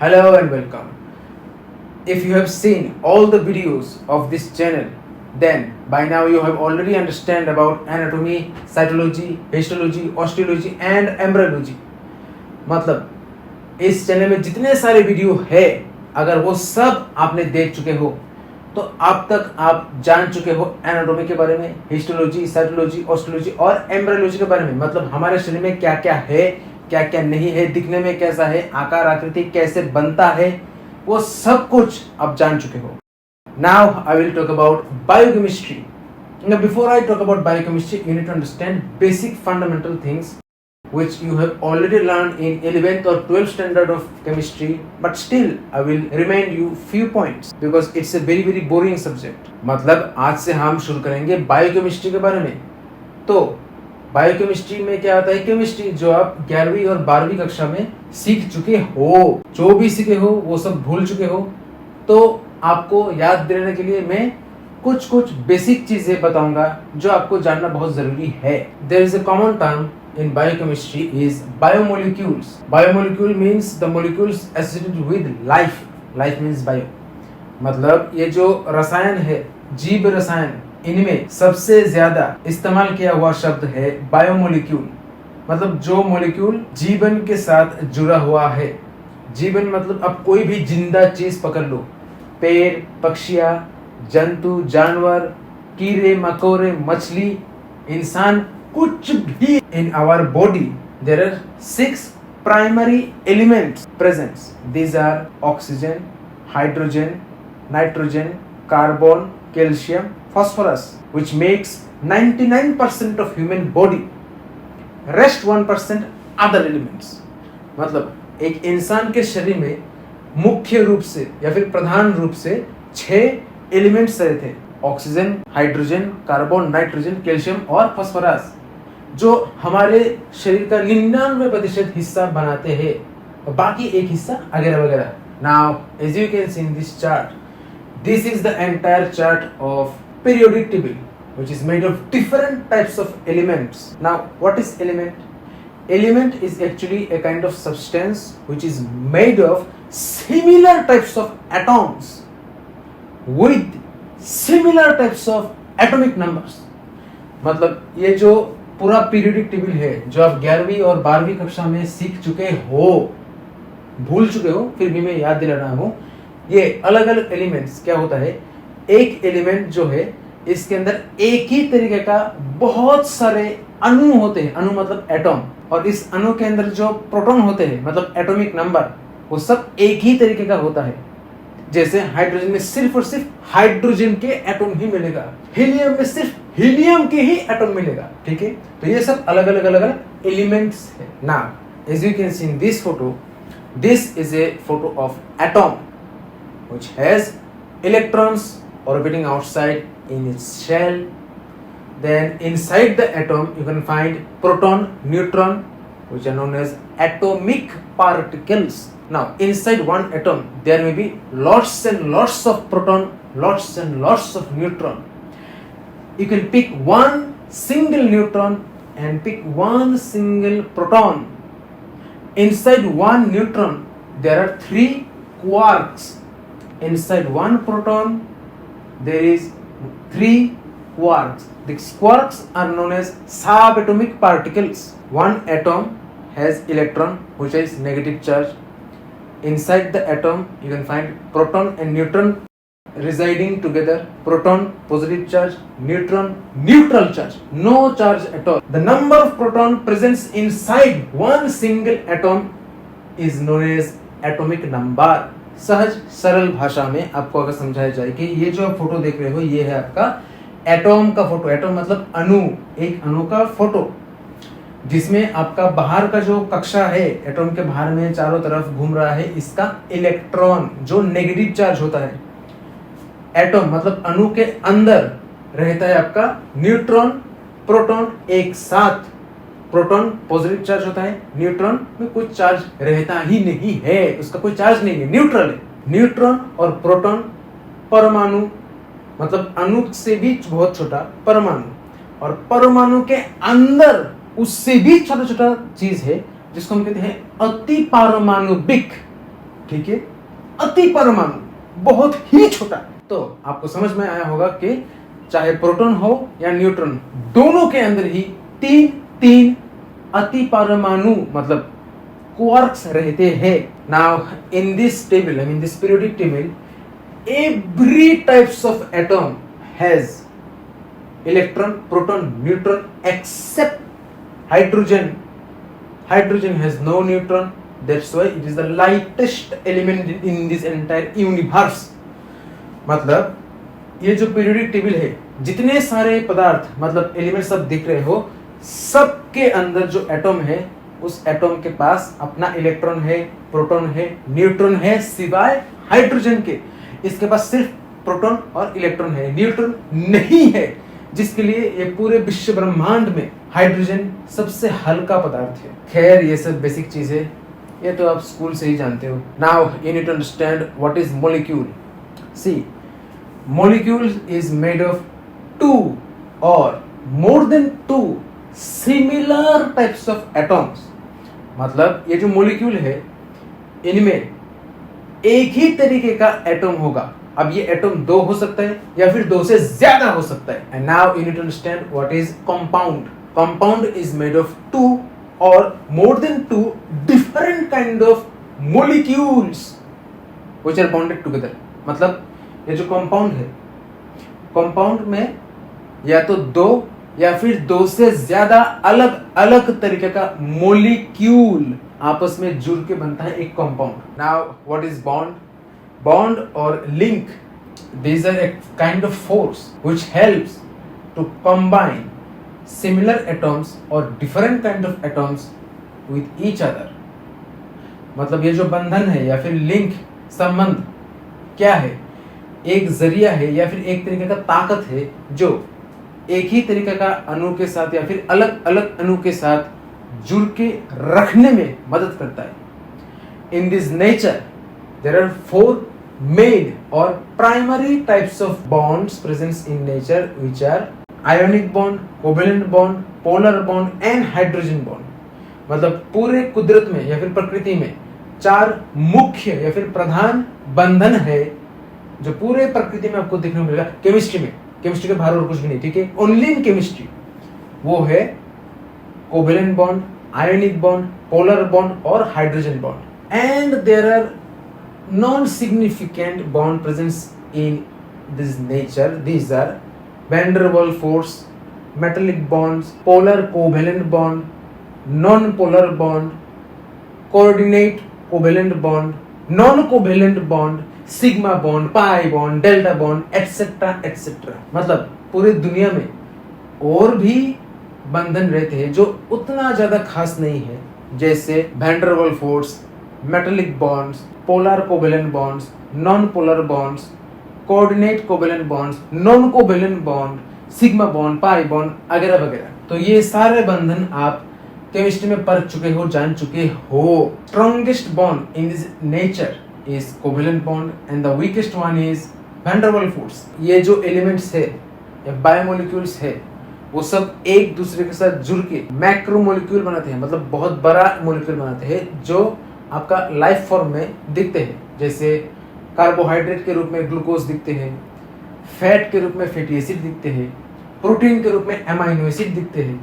Hello and welcome. If you have seen all the videos of this channel, then by now you have already understand about anatomy, cytology, histology, osteology and embryology. मतलब इस channel में जितने सारे video है, अगर वो सब आपने देख चुके हो तो अब तक आप जान चुके हो एनाटॉमी के बारे में, हिस्टोलॉजी, साइटोलॉजी, ऑस्टियोलॉजी और एम्ब्रियोलॉजी के बारे में। मतलब हमारे शरीर में क्या क्या है, क्या क्या नहीं है, दिखने में कैसा है, आकार आकृति कैसे बनता है, वो सब कुछ आप जान चुके हो। Now I will talk about biochemistry. Now before I talk about biochemistry, you need to understand basic fundamental things which you have already learned in 11th or 12th standard of chemistry, but still I will remind you few points because it's a very boring subject. मतलब आज से हम शुरू करेंगे biochemistry के बारे में। तो बायोकेमिस्ट्री में क्या आता है, केमिस्ट्री जो आप 11वीं और 12वीं कक्षा में सीख चुके हो, जो भी सीखे हो वो सब भूल चुके हो, तो आपको याद दिलाने के लिए मैं कुछ बेसिक चीजें बताऊंगा जो आपको जानना बहुत जरूरी है। There is a common term in biochemistry is biomolecules. Biomolecule means the molecules associated with life. Life means bio. मतलब ये जो रसायन है, जीव रसायन, इनमें सबसे ज्यादा इस्तेमाल किया हुआ शब्द है बायोमोलिक्यूल। मतलब जो मोलिक्यूल जीवन के साथ जुड़ा हुआ है। जीवन मतलब अब कोई भी जिंदा चीज पकड़ लो, पेड़, पक्षियां, जंतु, जानवर, कीड़े मकोड़े, मछली, इंसान, कुछ भी। In our body there are 6 primary elements presents. These are oxygen, hydrogen, nitrogen, carbon, calcium, phosphorus, which makes 99% of human body. Rest 1% other elements. मतलब एक इंसान के शरीर में मुख्य रूप से या फिर प्रधान रूप से 6 एलिमेंट्स रहते हैं: oxygen, hydrogen, carbon, nitrogen, calcium और फास्फोरस, जो हमारे शरीर का 99% हिस्सा बनाते हैं और बाकी एक हिस्सा वगैरह वगैरह। Now as you can see in this chart, this is the entire chart of periodic table which is made of different types of elements. Now what is element? Element is actually a kind of substance which is made of similar types of atoms with similar types of atomic numbers. मतलब ये जो पूरा periodic table है जो आप 11वीं और 12वीं कक्षा में सीख चुके हो, भूल चुके हो, फिर भी मैं याद दिला रहा हूँ। ये अलग अलग एलिमेंट्स क्या होता है, एक एलिमेंट जो है इसके अंदर एक ही तरीके का बहुत सारे अणु होते हैं। अणु मतलब एटॉम, और इस अणु के अंदर जो प्रोटॉन होते हैं मतलब एटॉमिक नंबर, वो सब एक ही तरीके का होता है। जैसे हाइड्रोजन में सिर्फ और सिर्फ हाइड्रोजन के एटॉम ही मिलेगा, हीलियम में सिर्फ हीलियम के ही एटॉम मिलेगा। ठीक है, तो ये सब अलग अलग एलिमेंट्स है। Now as you can see in this photo, this is a photo of atom which has electrons orbiting outside in its shell. Then inside the atom you can find proton, neutron, which are known as atomic particles. Now inside one atom there may be lots and lots of proton, lots and lots of neutron. You can pick one single neutron and pick one single proton. Inside one neutron there are 3 quarks. Inside one proton there is 3 quarks. These quarks are known as subatomic particles. One atom has electron which is negative charge. Inside the atom you can find proton and neutron residing together. Proton positive charge, neutron neutral charge, no charge at all. The number of proton present inside one single atom is known as atomic number. सहज सरल भाषा में आपको अगर समझाया जाए कि ये जो आप फोटो देख रहे हो ये है आपका एटॉम का फोटो। एटॉम मतलब अणु, एक अणु का फोटो, जिसमें आपका बाहर का जो कक्षा है एटॉम के बाहर में चारों तरफ घूम रहा है, इसका इलेक्ट्रॉन जो नेगेटिव चार्ज होता है। एटॉम मतलब अणु के अंदर रहता है आपका न्यूट्रॉन, प्रोटॉन एक साथ। प्रोटॉन पॉजिटिव चार्ज होता है, न्यूट्रॉन में कुछ चार्ज रहता ही नहीं है, उसका कोई चार्ज नहीं है, न्यूट्रल है। न्यूट्रॉन और प्रोटॉन परमाणु, मतलब अणु से भी बहुत छोटा परमाणु, और परमाणु के अंदर उससे भी छोटा छोटा चीज है जिसको हम कहते हैं अति पारमाणविक ठीक है, अति परमाणु, बहुत ही छोटा। तो आपको समझ में आया होगा कि चाहे प्रोटॉन हो या न्यूट्रॉन, दोनों के अंदर ही तीन अति परमाणु मतलब क्वार्क्स रहते हैं। Now in this table, in this periodic table, every types of atom has electron, proton, neutron except hydrogen. Hydrogen has no neutron, that's why it is the lightest element in this entire universe. मतलब ये जो periodic table है, जितने सारे पदार्थ मतलब element सब दिख रहे हो, सबके अंदर जो एटम है, उस एटम के पास अपना इलेक्ट्रॉन है, प्रोटॉन है, न्यूट्रॉन है, सिवाय हाइड्रोजन के। इसके पास सिर्फ प्रोटॉन और इलेक्ट्रॉन है, न्यूट्रॉन नहीं है, जिसके लिए ये पूरे विश्व ब्रह्मांड में हाइड्रोजन सबसे हल्का पदार्थ है। खैर ये सब बेसिक चीज है, ये तो आप स्कूल से ही जानते हो। Now you need to understand what is molecule. See, molecule is made of two or more than two similar types of atoms। मतलब ये जो मॉलिक्यूल है, इनमें एक ही तरीके का एटम होगा। अब ये एटम दो हो सकता है या फिर दो से ज्यादा हो सकता है। And now you need to understand what is compound. Compound is made of two और more than two different kind of molecules which are bonded together. मतलब ये जो कंपाउंड है, कंपाउंड में या तो दो या फिर दो से ज्यादा अलग अलग तरीके का मॉलिक्यूल आपस में जुड़ के बनता है एक compound. Now what is bond? Bond और link, these are a kind of force which helps to combine similar atoms or different kind of atoms with each other। मतलब ये जो बंधन है या फिर लिंक, संबंध क्या है? एक जरिया है या फिर एक तरीके का ताकत है जो एक ही तरीके का अणु के साथ या फिर अलग अलग अणु के साथ जुड़ के रखने में मदद करता है। In this nature there are four main और primary types of bonds presents in nature which are ionic bond, covalent bond, polar bond and hydrogen bond. मतलब पूरे कुदरत में या फिर प्रकृति में चार मुख्य या फिर प्रधान बंधन है जो पूरे प्रकृति में आपको देखने को मिलेगा। केमिस्ट्री में, केमिस्ट्री के बाहर और कुछ भी नहीं, ठीक है, ओनली इन केमिस्ट्री। वो है covalent bond, ionic bond, polar bond और hydrogen bond. And there are non significant bond presence in this nature. These are van der Waals force, metallic bonds, polar covalent bond, non polar bond, coordinate covalent bond, non covalent bond, sigma bond, pi bond, delta bond etcetera etcetera. मतलब पूरी दुनिया में और भी बंधन रहते हैं जो उतना ज्यादा खास नहीं है, जैसे van der Waals force, metallic bonds, polar covalent bonds, non polar bonds, coordinate covalent bonds, non covalent bond, sigma bond, pi bond वगैरह वगैरह। तो ये सारे बंधन आप केमिस्ट्री में पढ़ चुके हो, जान चुके हो। Strongest bond in this nature is covalent bond and the weakest one is van der Waals force। ये जो एलिमेंट्स है या बायोमोलिक्यूल्स है, वो सब एक दूसरे के साथ जुड़ के मैक्रो मोलिक्यूल बनाते हैं, मतलब बहुत बड़ा मोलिक्यूल बनाते हैं जो आपका लाइफ फॉर्म में दिखते हैं। जैसे कार्बोहाइड्रेट के रूप में ग्लूकोज दिखते हैं, फैट के रूप में फैटी एसिड दिखते हैं, प्रोटीन के रूप में एमाइनो एसिड दिखते हैं।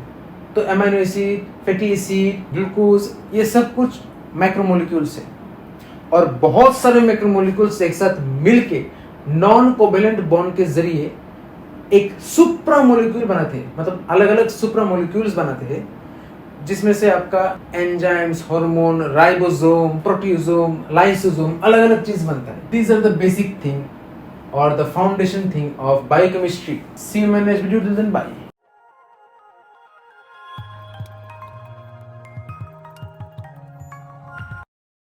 तो amino acid, fatty acid, glucose, ये सब कुछ मैक्रोमोलिक्यूल्स है। और बहुत सारे मैक्रोमोलिक्यूल्स एक साथ मिलके नॉन कोवेलेंट बॉन्ड के जरिए एक सुप्रा मोलिक्यूल बनाते हैं, मतलब अलग अलग सुप्रा मोलिक्यूल्स बनाते हैं, जिसमें से आपका enzymes, hormone, ribosome, proteasome, lysosome, अलग अलग चीज बनता है। These are the basic thing और the foundation thing of biochemistry. See you in my next video, till then bye.